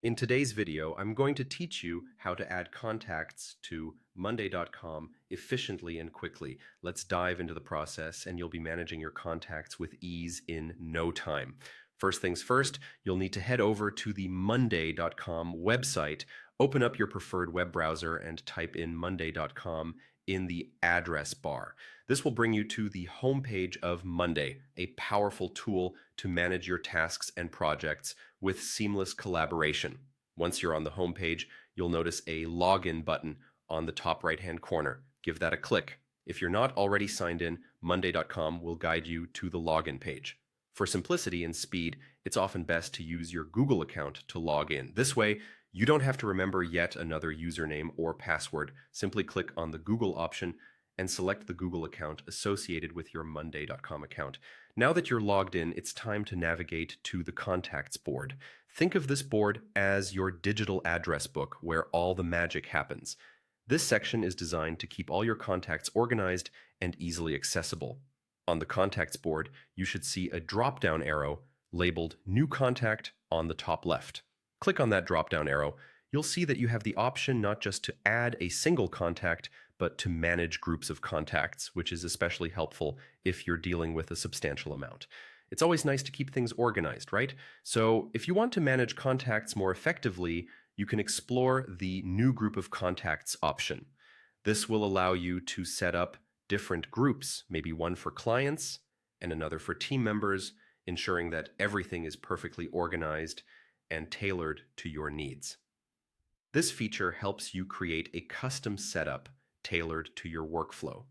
In today's video, I'm going to teach you how to add contacts to monday.com efficiently and quickly. Let's dive into the process and you'll be managing your contacts with ease in no time. First things first, you'll need to head over to the monday.com website, open up your preferred web browser and type in monday.com in the address bar. This will bring you to the homepage of Monday, a powerful tool to manage your tasks and projects with seamless collaboration. Once you're on the homepage, you'll notice a login button on the top right-hand corner. Give that a click. If you're not already signed in, monday.com will guide you to the login page. For simplicity and speed, it's often best to use your Google account to log in. This way, you don't have to remember yet another username or password. Simply click on the Google option and select the Google account associated with your monday.com account. Now that you're logged in, it's time to navigate to the contacts board. Think of this board as your digital address book where all the magic happens. This section is designed to keep all your contacts organized and easily accessible. On the contacts board, you should see a drop-down arrow labeled New Contact on the top left. Click on that drop-down arrow. You'll see that you have the option not just to add a single contact, but to manage groups of contacts, which is especially helpful if you're dealing with a substantial amount. It's always nice to keep things organized, right? So if you want to manage contacts more effectively, you can explore the New Group of Contacts option. This will allow you to set up different groups, maybe one for clients and another for team members, ensuring that everything is perfectly organized and tailored to your needs. This feature helps you create a custom setup tailored to your workflow.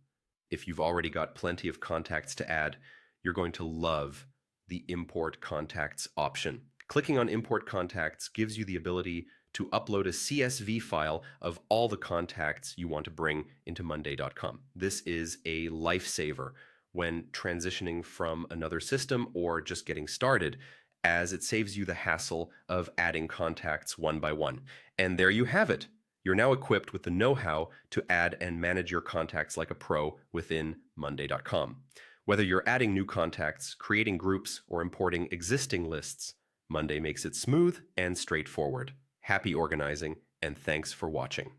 If you've already got plenty of contacts to add, you're going to love the Import Contacts option. Clicking on Import Contacts gives you the ability to upload a CSV file of all the contacts you want to bring into monday.com. This is a lifesaver when transitioning from another system or just getting started, as it saves you the hassle of adding contacts one by one. And there you have it. You're now equipped with the know-how to add and manage your contacts like a pro within monday.com. Whether you're adding new contacts, creating groups, or importing existing lists, Monday makes it smooth and straightforward. Happy organizing, and thanks for watching.